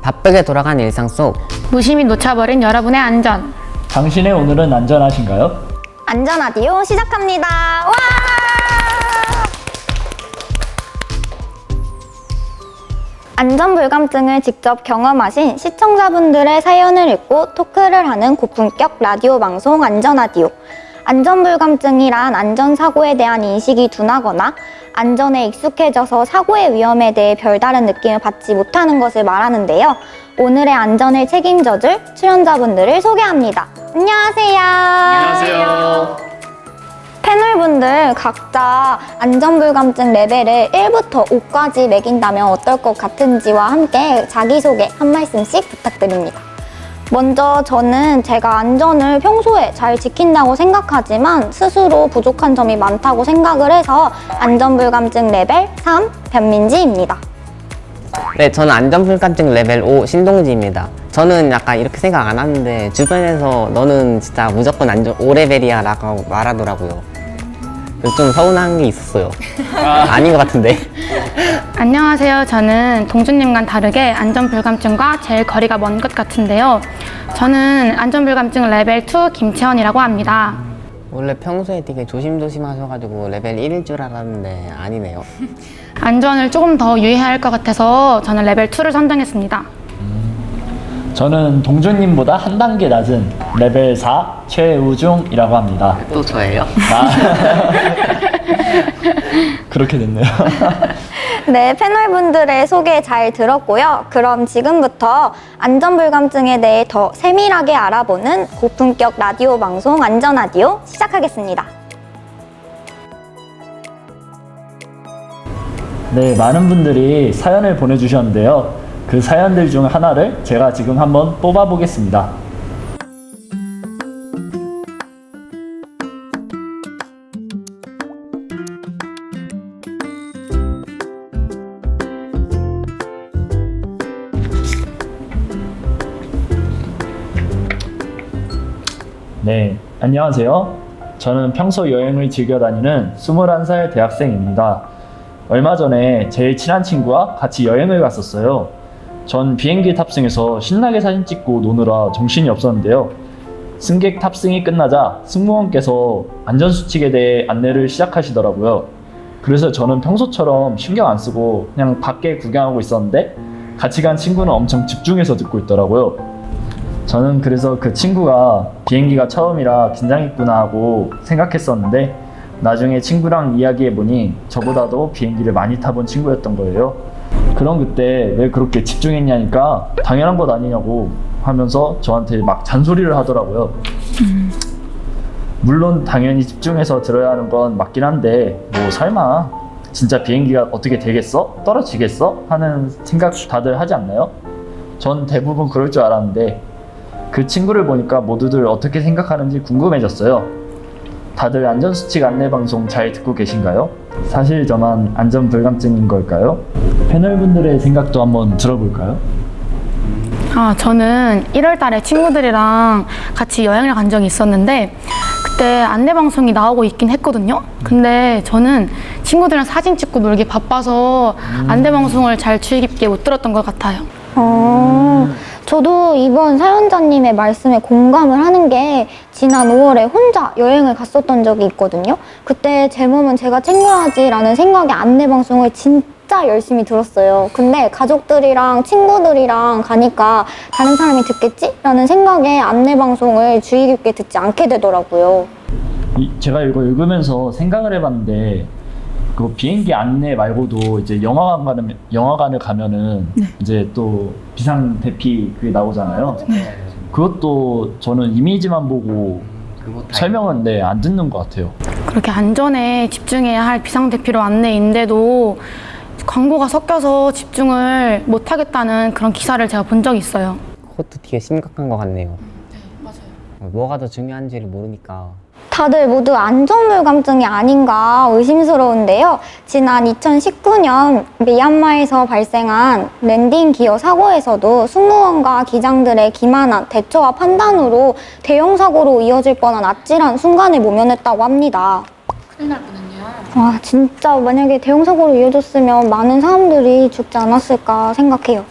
바쁘게 돌아가는 일상 속 무심히 놓쳐버린 여러분의 안전. 당신의 오늘은 안전하신가요? 안전하디오 시작합니다. 와! 안전불감증을 직접 경험하신 시청자분들의 사연을 읽고 토크를 하는 고품격 라디오 방송 안전하디오. 안전불감증이란 안전사고에 대한 인식이 둔하거나 안전에 익숙해져서 사고의 위험에 대해 별다른 느낌을 받지 못하는 것을 말하는데요. 오늘의 안전을 책임져줄 출연자분들을 소개합니다. 안녕하세요. 안녕하세요. 패널분들 각자 안전불감증 레벨을 1부터 5까지 매긴다면 어떨 것 같은지와 함께 자기소개 한 말씀씩 부탁드립니다. 먼저 저는 제가 안전을 평소에 잘 지킨다고 생각하지만 스스로 부족한 점이 많다고 생각을 해서 안전불감증 레벨 3 변민지입니다. 네, 저는 안전불감증 레벨 5 신동지입니다. 저는 약간 이렇게 생각 안 하는데 주변에서 너는 진짜 무조건 안전 5레벨이야 라고 말하더라고요. 그래서 좀 서운한 게 있었어요. 아닌 것 같은데. 안녕하세요. 저는 동준님과는 다르게 안전불감증과 제일 거리가 먼 것 같은데요. 저는 안전불감증 레벨 2 김채원이라고 합니다. 원래 평소에 되게 조심조심 하셔가지고 레벨 1일 줄 알았는데 아니네요. 안전을 조금 더 유의해야 할 것 같아서 저는 레벨 2를 선정했습니다. 저는 동준님보다 한 단계 낮은 레벨 4 최우중이라고 합니다. 또 저예요? 그렇게 됐네요. 네, 패널분들의 소개 잘 들었고요. 그럼 지금부터 안전불감증에 대해 더 세밀하게 알아보는 고품격 라디오 방송 안전하디오 시작하겠습니다. 네, 많은 분들이 사연을 보내주셨는데요. 그 사연들 중 하나를 제가 지금 한번 뽑아보겠습니다. 네, 안녕하세요. 저는 평소 여행을 즐겨 다니는 21살 대학생입니다. 얼마 전에 제일 친한 친구와 같이 여행을 갔었어요. 전 비행기 탑승해서 신나게 사진 찍고 노느라 정신이 없었는데요. 승객 탑승이 끝나자 승무원께서 안전수칙에 대해 안내를 시작하시더라고요. 그래서 저는 평소처럼 신경 안 쓰고 그냥 밖에 구경하고 있었는데 같이 간 친구는 엄청 집중해서 듣고 있더라고요. 저는 그래서 그 친구가 비행기가 처음이라 긴장했구나 하고 생각했었는데 나중에 친구랑 이야기해보니 저보다도 비행기를 많이 타본 친구였던 거예요. 그럼 그때 왜 그렇게 집중했냐니까 당연한 것 아니냐고 하면서 저한테 막 잔소리를 하더라고요. 물론 당연히 집중해서 들어야 하는 건 맞긴 한데 뭐 설마 진짜 비행기가 어떻게 되겠어? 떨어지겠어? 하는 생각 다들 하지 않나요? 전 대부분 그럴 줄 알았는데 그 친구를 보니까 모두들 어떻게 생각하는지 궁금해졌어요. 다들 안전수칙 안내방송 잘 듣고 계신가요? 사실 저만 안전불감증인 걸까요? 패널분들의 생각도 한번 들어볼까요? 저는 1월 달에 친구들이랑 같이 여행을 간 적이 있었는데 그때 안내방송이 나오고 있긴 했거든요. 근데 저는 친구들이랑 사진 찍고 놀기 바빠서 안내방송을 잘 주의 깊게 못 들었던 것 같아요. 저도 이번 사연자님의 말씀에 공감을 하는 게 지난 5월에 혼자 여행을 갔었던 적이 있거든요. 그때 제 몸은 제가 챙겨야지라는 생각에 안내방송을 진짜 열심히 들었어요. 근데 가족들이랑 친구들이랑 가니까 다른 사람이 듣겠지? 라는 생각에 안내방송을 주의 깊게 듣지 않게 되더라고요. 제가 이거 읽으면서 생각을 해봤는데 그 비행기 안내 말고도 이제 영화관을 가면은 이제 또 비상 대피 그게 나오잖아요. 그것도 저는 이미지만 보고 설명은 안 듣는 것 같아요. 그렇게 안전에 집중해야 할 비상대피로 안내인데도 광고가 섞여서 집중을 못 하겠다는 그런 기사를 제가 본 적이 있어요. 그것도 되게 심각한 것 같네요. 네, 맞아요. 뭐가 더 중요한지를 모르니까. 다들 모두 안전불감증이 아닌가 의심스러운데요. 지난 2019년 미얀마에서 발생한 랜딩 기어 사고에서도 승무원과 기장들의 기만한 대처와 판단으로 대형 사고로 이어질 뻔한 아찔한 순간을 모면했다고 합니다. 큰일 날 뻔했네요. 와, 진짜 만약에 대형 사고로 이어졌으면 많은 사람들이 죽지 않았을까 생각해요.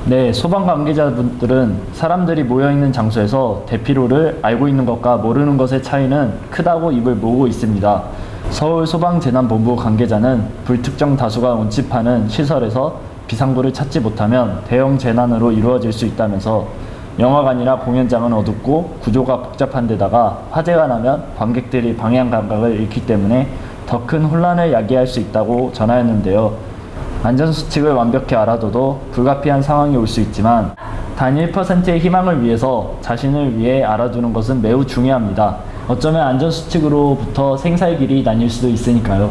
네, 소방 관계자분들은 사람들이 모여있는 장소에서 대피로를 알고 있는 것과 모르는 것의 차이는 크다고 입을 모으고 있습니다. 서울소방재난본부 관계자는 불특정 다수가 운집하는 시설에서 비상구를 찾지 못하면 대형 재난으로 이루어질 수 있다면서 영화관이나 공연장은 어둡고 구조가 복잡한 데다가 화재가 나면 관객들이 방향 감각을 잃기 때문에 더 큰 혼란을 야기할 수 있다고 전하였는데요. 안전수칙을 완벽히 알아둬도 불가피한 상황이 올 수 있지만 단 1%의 희망을 위해서 자신을 위해 알아두는 것은 매우 중요합니다. 어쩌면 안전수칙으로부터 생사의 길이 나뉠 수도 있으니까요.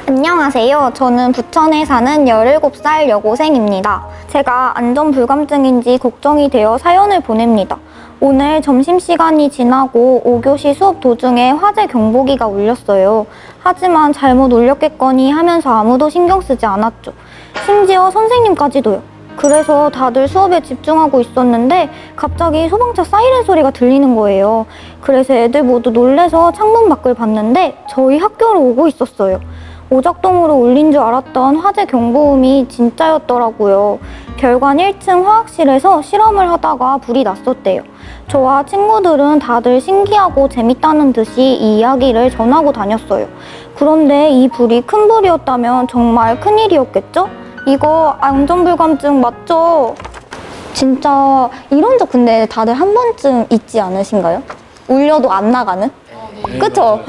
안녕하세요. 저는 부천에 사는 17살 여고생입니다. 제가 안전불감증인지 걱정이 되어 사연을 보냅니다. 오늘 점심시간이 지나고 5교시 수업 도중에 화재 경보기가 울렸어요. 하지만 잘못 울렸겠거니 하면서 아무도 신경 쓰지 않았죠. 심지어 선생님까지도요. 그래서 다들 수업에 집중하고 있었는데 갑자기 소방차 사이렌 소리가 들리는 거예요. 그래서 애들 모두 놀래서 창문 밖을 봤는데 저희 학교로 오고 있었어요. 오작동으로 울린 줄 알았던 화재 경보음이 진짜였더라고요. 별관 1층 화학실에서 실험을 하다가 불이 났었대요. 저와 친구들은 다들 신기하고 재밌다는 듯이 이 이야기를 전하고 다녔어요. 그런데 이 불이 큰 불이었다면 정말 큰일이었겠죠? 이거 안전불감증 맞죠? 진짜 이런 적 근데 다들 한 번쯤 있지 않으신가요? 울려도 안 나가는? 그쵸?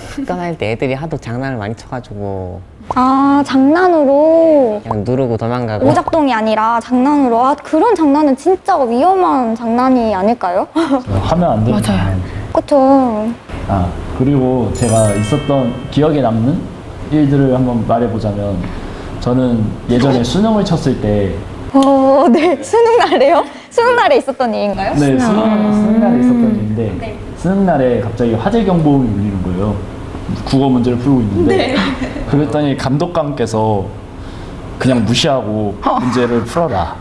습관할 때 애들이 하도 장난을 많이 쳐가지고 아, 장난으로 그냥 누르고 도망가고. 오작동이 아니라 장난으로. 아, 그런 장난은 진짜 위험한 장난이 아닐까요? 하면 안 되는 맞아요. 장난. 그쵸. 아, 그리고 제가 있었던 기억에 남는 일들을 한번 말해보자면 저는 예전에 수능을 쳤을 때 네. 수능날에요? 수능날에 있었던 일인가요? 네, 수능날에 있었던 일인데 수능날에 갑자기 화재 경보음이 울리는 거예요. 국어 문제를 풀고 있는데 그랬더니 감독관께서 그냥 무시하고 문제를 풀어라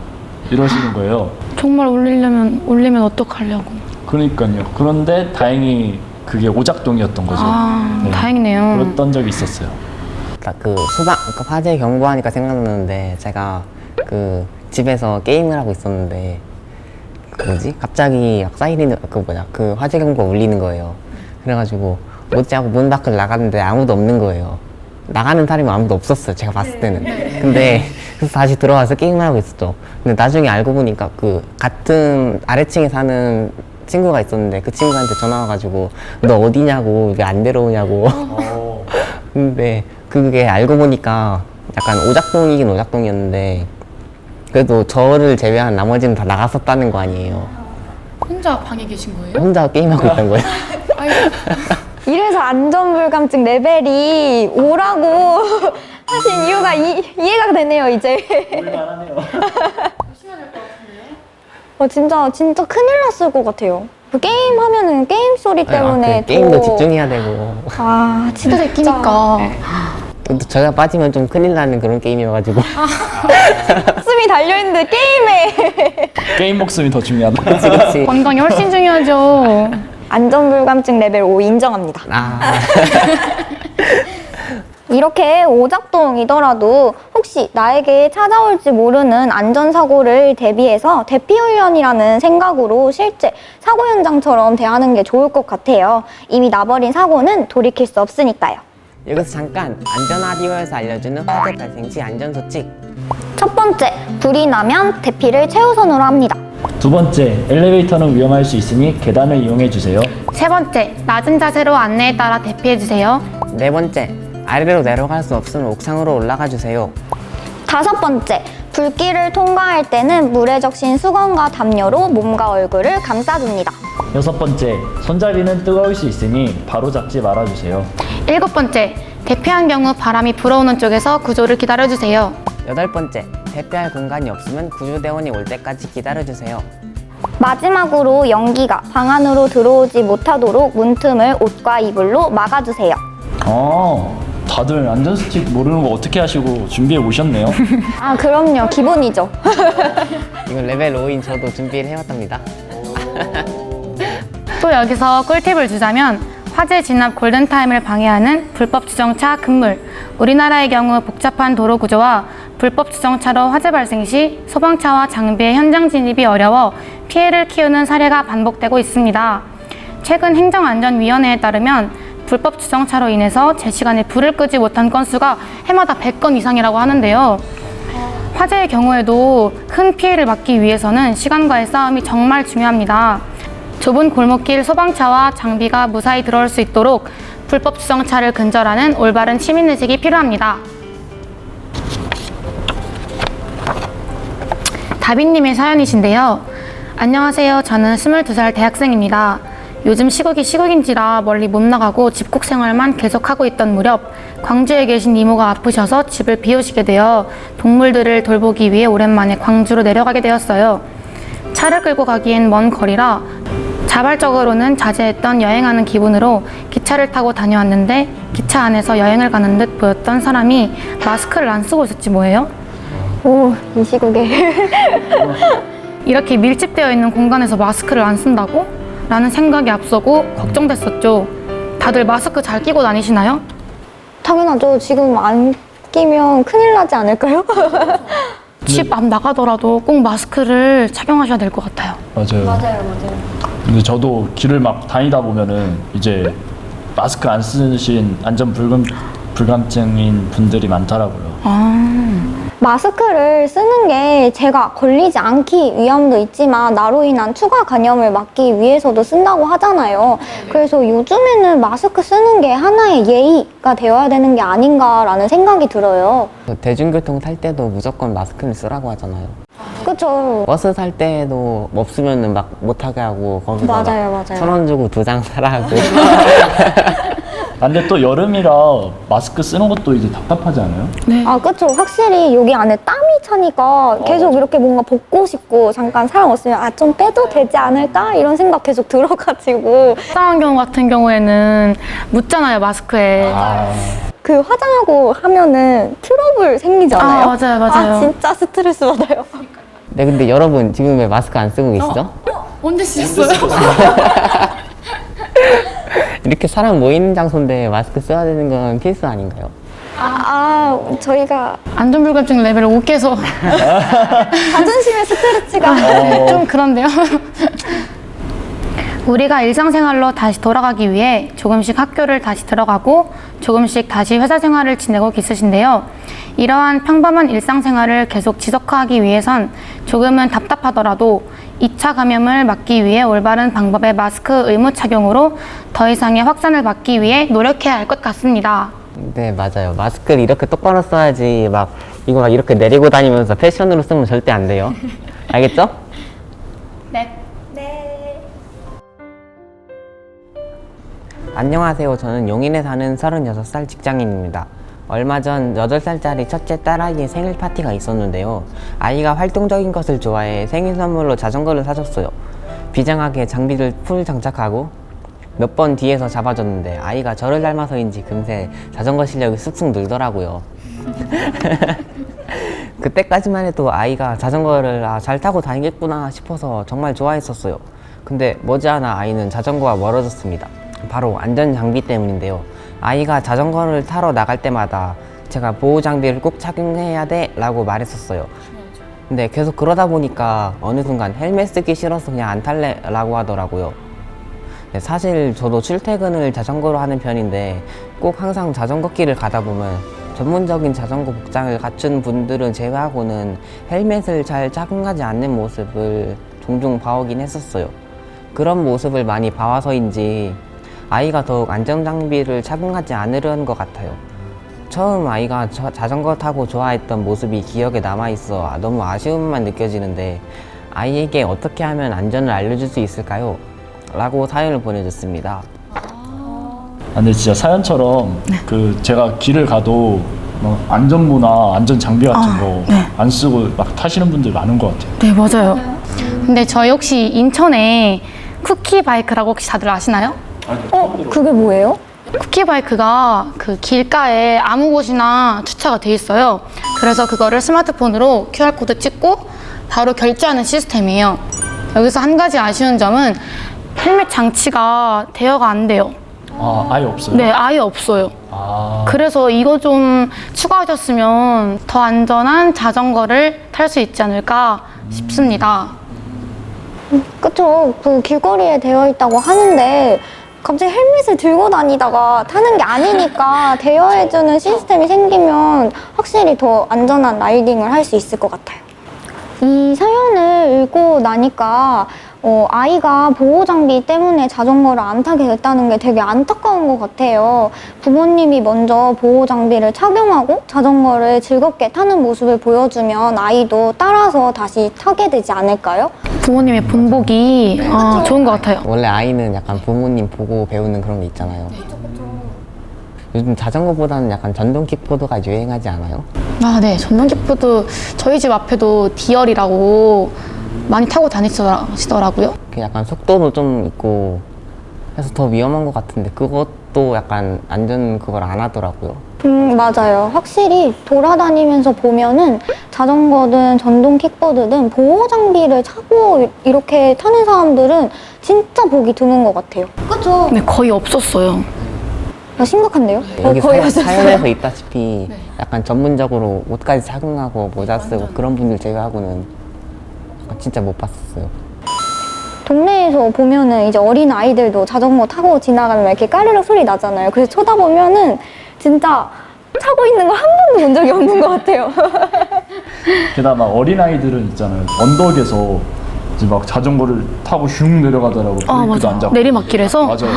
이러시는 거예요. 정말 울리면 어떡하려고. 그러니까요. 그런데 다행히 그게 오작동이었던 거죠. 아, 네. 다행이네요. 그랬던 적이 있었어요. 그 화재 경보하니까 생각나는데 제가 그 집에서 게임을 하고 있었는데 그 뭐지? 갑자기 사이렌 그 화재 경보가 울리는 거예요. 그래가지고 뭐지 하고 문 밖을 나갔는데 아무도 없는 거예요. 나가는 사람이 아무도 없었어요. 제가 봤을 때는. 근데 그래서 다시 들어와서 게임을 하고 있었죠. 근데 나중에 알고 보니까 그 같은 아래층에 사는 친구가 있었는데 그 친구한테 전화 와가지고 너 어디냐고 왜 안 데려오냐고. 근데 그게 알고 보니까 약간 오작동이긴 오작동이었는데 그래도 저를 제외한 나머지는 다 나갔었다는 거 아니에요. 혼자 방에 계신 거예요? 혼자 게임하고 있던 거예요. 이래서 안전불감증 레벨이 5라고 하신 이유가 이해가 되네요, 이제. 진짜 큰일 났을 것 같아요. 그 게임 하면은 게임 소리 때문에 그 게임도 집중해야 되고. 아, 진짜 끼니까. 또 제가 빠지면 좀 큰일 나는 그런 게임이어가지고. 목숨이 달려있는데 게임에. 게임 목숨이 더 중요하다. 그치. 건강이 훨씬 중요하죠. 안전불감증 레벨 5 인정합니다. 아. 이렇게 오작동이더라도 혹시 나에게 찾아올지 모르는 안전사고를 대비해서 대피훈련이라는 생각으로 실제 사고 현장처럼 대하는 게 좋을 것 같아요. 이미 나버린 사고는 돌이킬 수 없으니까요. 여기서 잠깐 안전하디오에서 알려주는 화재 발생 시 안전수칙. 첫 번째, 불이 나면 대피를 최우선으로 합니다. 두 번째, 엘리베이터는 위험할 수 있으니 계단을 이용해 주세요. 세 번째, 낮은 자세로 안내에 따라 대피해주세요. 네 번째, 아래로 내려갈 수 없으면 옥상으로 올라가 주세요. 다섯 번째, 불길을 통과할 때는 물에 적신 수건과 담요로 몸과 얼굴을 감싸줍니다. 여섯 번째, 손잡이는 뜨거울 수 있으니 바로 잡지 말아주세요. 일곱 번째, 대피한 경우 바람이 불어오는 쪽에서 구조를 기다려주세요. 여덟 번째, 대피할 공간이 없으면 구조대원이 올 때까지 기다려주세요. 마지막으로 연기가 방 안으로 들어오지 못하도록 문틈을 옷과 이불로 막아주세요. 다들 안전수칙 모르는 거 어떻게 하시고 준비해 오셨네요. 아, 그럼요. 기본이죠. 이건 레벨 5인 저도 준비를 해왔답니다. 또 여기서 꿀팁을 주자면 화재 진압 골든타임을 방해하는 불법 주정차 금물. 우리나라의 경우 복잡한 도로 구조와 불법 주정차로 화재 발생 시 소방차와 장비의 현장 진입이 어려워 피해를 키우는 사례가 반복되고 있습니다. 최근 행정안전위원회에 따르면 불법 주정차로 인해서 제 시간에 불을 끄지 못한 건수가 해마다 100건 이상이라고 하는데요. 화재의 경우에도 큰 피해를 막기 위해서는 시간과의 싸움이 정말 중요합니다. 좁은 골목길 소방차와 장비가 무사히 들어올 수 있도록 불법 주정차를 근절하는 올바른 시민의식이 필요합니다. 다빈님의 사연이신데요. 안녕하세요. 저는 22살 대학생입니다. 요즘 시국이 시국인지라 멀리 못 나가고 집콕 생활만 계속하고 있던 무렵 광주에 계신 이모가 아프셔서 집을 비우시게 되어 동물들을 돌보기 위해 오랜만에 광주로 내려가게 되었어요. 차를 끌고 가기엔 먼 거리라 자발적으로는 자제했던 여행하는 기분으로 기차를 타고 다녀왔는데 기차 안에서 여행을 가는 듯 보였던 사람이 마스크를 안 쓰고 있었지 뭐예요? 오, 이 시국에. 이렇게 밀집되어 있는 공간에서 마스크를 안 쓴다고? 라는 생각이 앞서고 걱정됐었죠. 다들 마스크 잘 끼고 다니시나요? 당연하죠. 지금 안 끼면 큰일 나지 않을까요? 집 앞 나가더라도 꼭 마스크를 착용하셔야 될 것 같아요. 맞아요. 근데 저도 길을 막 다니다 보면은 이제 마스크 안 쓰신 불감증인 분들이 많더라고요. 마스크를 쓰는 게 제가 걸리지 않기 위함도 있지만 나로 인한 추가 감염을 막기 위해서도 쓴다고 하잖아요. 그래서 요즘에는 마스크 쓰는 게 하나의 예의가 되어야 되는 게 아닌가라는 생각이 들어요. 대중교통 탈 때도 무조건 마스크를 쓰라고 하잖아요. 그쵸? 버스 탈 때도 없으면은 막 못하게 하고 거기서 맞아요. 1,000원 주고 2장 사라고. 근데 또 여름이라 마스크 쓰는 것도 이제 답답하지 않아요? 아, 그쵸. 확실히 여기 안에 땀이 차니까 계속 이렇게 뭔가 벗고 싶고 잠깐 사람 없으면 아, 좀 빼도 되지 않을까? 이런 생각 계속 들어가지고 화장한 경우 같은 경우에는 묻잖아요, 마스크에. 그 화장하고 하면은 트러블 생기잖아요. 아, 맞아요. 아, 진짜 스트레스 받아요. 네, 근데 여러분 지금 왜 마스크 안 쓰고 계시죠? 언제 쓰셨어요? 이렇게 사람 모이는 장소인데 마스크 써야 되는 건 필수 아닌가요? 저희가 안전불감증 레벨 5깨서 자존심의 스트레치가 좀 그런데요. 우리가 일상생활로 다시 돌아가기 위해 조금씩 학교를 다시 들어가고 조금씩 다시 회사 생활을 지내고 계시신데요. 이러한 평범한 일상생활을 계속 지속하기 위해선 조금은 답답하더라도 2차 감염을 막기 위해 올바른 방법의 마스크 의무 착용으로 더 이상의 확산을 막기 위해 노력해야 할 것 같습니다. 네, 맞아요. 마스크를 이렇게 똑바로 써야지 막 이거 막 이렇게 내리고 다니면서 패션으로 쓰면 절대 안 돼요. 알겠죠? 네. 안녕하세요. 저는 용인에 사는 36살 직장인입니다. 얼마 전 8살짜리 첫째 딸아이의 생일 파티가 있었는데요. 아이가 활동적인 것을 좋아해 생일 선물로 자전거를 사줬어요. 비장하게 장비를 풀 장착하고 몇 번 뒤에서 잡아줬는데 아이가 저를 닮아서인지 금세 자전거 실력이 쑥쑥 늘더라고요. 그때까지만 해도 아이가 자전거를 잘 타고 다니겠구나 싶어서 정말 좋아했었어요. 근데 머지않아 아이는 자전거와 멀어졌습니다. 바로 안전장비 때문인데요. 아이가 자전거를 타러 나갈 때마다 제가 보호장비를 꼭 착용해야 돼 라고 말했었어요. 근데 계속 그러다 보니까 어느 순간 헬멧 쓰기 싫어서 그냥 안 탈래 라고 하더라고요. 사실 저도 출퇴근을 자전거로 하는 편인데 꼭 항상 자전거 길을 가다 보면 전문적인 자전거 복장을 갖춘 분들은 제외하고는 헬멧을 잘 착용하지 않는 모습을 종종 봐오긴 했었어요. 그런 모습을 많이 봐와서인지 아이가 더욱 안전장비를 착용하지 않으려는 것 같아요. 처음 아이가 자전거 타고 좋아했던 모습이 기억에 남아있어 너무 아쉬움만 느껴지는데 아이에게 어떻게 하면 안전을 알려줄 수 있을까요? 라고 사연을 보내줬습니다. 근데 진짜 사연처럼 그 제가 길을 가도 뭐 안전모나 안전장비 같은 거 안 쓰고 막 타시는 분들 많은 것 같아요. 네, 맞아요. 근데 저희 혹시 인천에 쿠키바이크라고 혹시 다들 아시나요? 그게 뭐예요? 쿠키바이크가 그 길가에 아무 곳이나 주차가 돼 있어요. 그래서 그거를 스마트폰으로 QR코드 찍고 바로 결제하는 시스템이에요. 여기서 한 가지 아쉬운 점은 헬멧 장치가 대여가 안 돼요. 아, 아예 없어요? 네, 아예 없어요. 아, 그래서 이거 좀 추가하셨으면 더 안전한 자전거를 탈 수 있지 않을까 싶습니다. 그쵸. 그 길거리에 되어 있다고 하는데 갑자기 헬멧을 들고 다니다가 타는 게 아니니까 대여해주는 시스템이 생기면 확실히 더 안전한 라이딩을 할 수 있을 것 같아요. 이 사연을 읽고 나니까 아이가 보호장비 때문에 자전거를 안 타게 됐다는 게 되게 안타까운 것 같아요. 부모님이 먼저 보호장비를 착용하고 자전거를 즐겁게 타는 모습을 보여주면 아이도 따라서 다시 타게 되지 않을까요? 부모님의 본보기 좋은 것 같아요. 원래 아이는 약간 부모님 보고 배우는 그런 게 있잖아요. 요즘 자전거보다는 약간 전동 킥보드가 유행하지 않아요? 아, 네. 전동킥보드 저희 집 앞에도 디얼이라고 많이 타고 다니시더라고요. 그 약간 속도도 좀 있고 해서 더 위험한 것 같은데 그것도 약간 안전 그걸 안 하더라고요. 맞아요. 확실히 돌아다니면서 보면은 자전거든 전동 킥보드든 보호 장비를 차고 이렇게 타는 사람들은 진짜 보기 드문 것 같아요. 그쵸? 네, 거의 없었어요. 심각한데요? 여기 거의 없었어요. 사연에서 있다시피 약간 전문적으로 옷까지 착용하고 모자 쓰고 그런 분들 제외하고는 약간 진짜 못 봤었어요. 동네에서 보면은 이제 어린 아이들도 자전거 타고 지나가면 이렇게 까르륵 소리 나잖아요. 그래서 쳐다보면은 진짜 차고 있는 걸 한 번도 본 적이 없는 것 같아요. 게다가 막 어린아이들은 있잖아요. 언덕에서 이제 막 자전거를 타고 슝 내려가더라고. 브레이크도 안 잡고. 내리막길에서? 맞아요.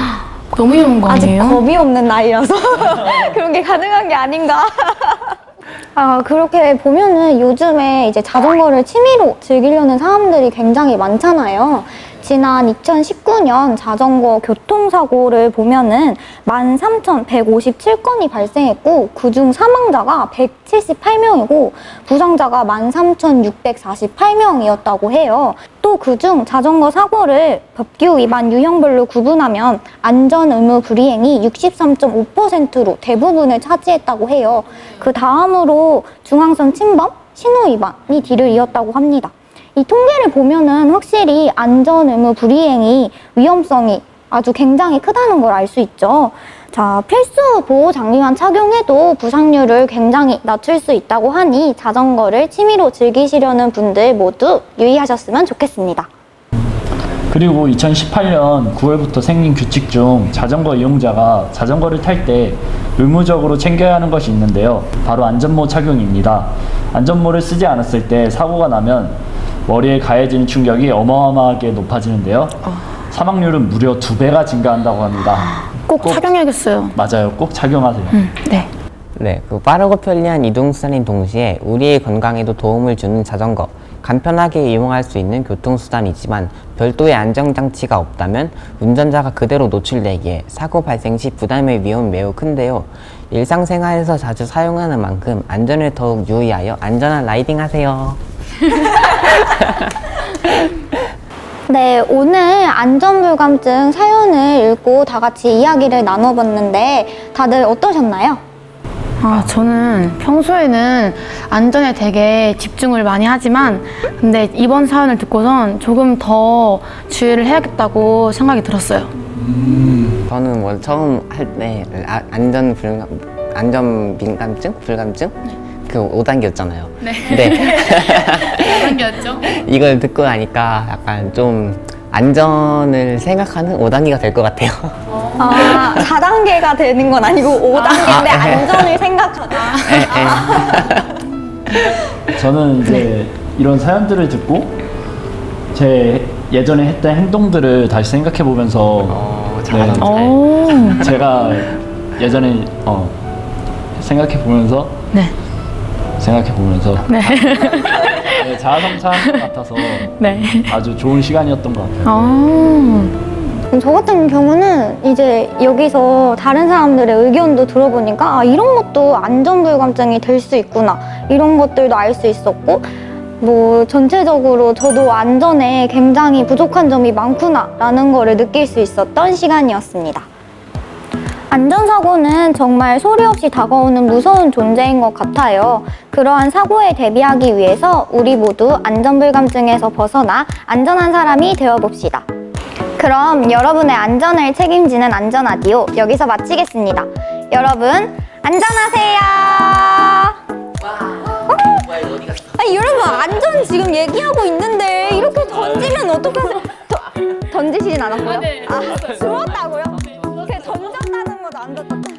너무 위험한 거 아직 아니에요? 겁이 없는 나이라서 그런 게 가능한 게 아닌가. 그렇게 보면은 요즘에 이제 자전거를 취미로 즐기려는 사람들이 굉장히 많잖아요. 지난 2019년 자전거 교통사고를 보면은 13,157건이 발생했고 그중 사망자가 178명이고 부상자가 13,648명이었다고 해요. 또 그중 자전거 사고를 법규 위반 유형별로 구분하면 안전 의무 불이행이 63.5%로 대부분을 차지했다고 해요. 그 다음으로 중앙선 침범, 신호 위반이 뒤를 이었다고 합니다. 이 통계를 보면은 확실히 안전 의무 불이행이 위험성이 아주 굉장히 크다는 걸 알 수 있죠. 자, 필수 보호 장비만 착용해도 부상률을 굉장히 낮출 수 있다고 하니 자전거를 취미로 즐기시려는 분들 모두 유의하셨으면 좋겠습니다. 그리고 2018년 9월부터 생긴 규칙 중 자전거 이용자가 자전거를 탈 때 의무적으로 챙겨야 하는 것이 있는데요. 바로 안전모 착용입니다. 안전모를 쓰지 않았을 때 사고가 나면 머리에 가해지는 충격이 어마어마하게 높아지는데요. 사망률은 무려 2배가 증가한다고 합니다. 꼭 착용해야겠어요. 맞아요. 꼭 착용하세요. 네. 네, 그 빠르고 편리한 이동수단인 동시에 우리의 건강에도 도움을 주는 자전거, 간편하게 이용할 수 있는 교통수단이지만 별도의 안전장치가 없다면 운전자가 그대로 노출되기에 사고 발생 시 부담의 위험이 매우 큰데요. 일상생활에서 자주 사용하는 만큼 안전을 더욱 유의하여 안전한 라이딩 하세요. 네, 오늘 안전불감증 사연을 읽고 다 같이 이야기를 나눠봤는데 다들 어떠셨나요? 저는 평소에는 안전에 되게 집중을 많이 하지만 근데 이번 사연을 듣고선 조금 더 주의를 해야겠다고 생각이 들었어요. 저는 뭐 처음 할 때 안전민감증? 불감증? 그 5단계였잖아요. 네. 근데 5단계였죠? 이걸 듣고 나니까 약간 좀 안전을 생각하는 5단계가 될 것 같아요. 4단계가 되는 건 아니고 5단계인데 안전을 생각하다. 저는 이제 이런 사연들을 듣고 제 예전에 했던 행동들을 다시 생각해 보면서 잘한다. 제가 예전에 생각해 보면서 네. 자아성찰한 것 같아서 네. 아주 좋은 시간이었던 것 같아요. 저 같은 경우는 이제 여기서 다른 사람들의 의견도 들어보니까 이런 것도 안전불감증이 될 수 있구나 이런 것들도 알 수 있었고 뭐 전체적으로 저도 안전에 굉장히 부족한 점이 많구나 라는 거를 느낄 수 있었던 시간이었습니다. 안전사고는 정말 소리 없이 다가오는 무서운 존재인 것 같아요. 그러한 사고에 대비하기 위해서 우리 모두 안전불감증에서 벗어나 안전한 사람이 되어봅시다. 그럼 여러분의 안전을 책임지는 안전아디오 여기서 마치겠습니다. 여러분 안전하세요. 아니 여러분 안전 지금 얘기하고 있는데 이렇게 던지면 어떡하세요? 던지시진 않았고요? 아, 주웠다고요? 그 던졌다는 것도 안 던졌다.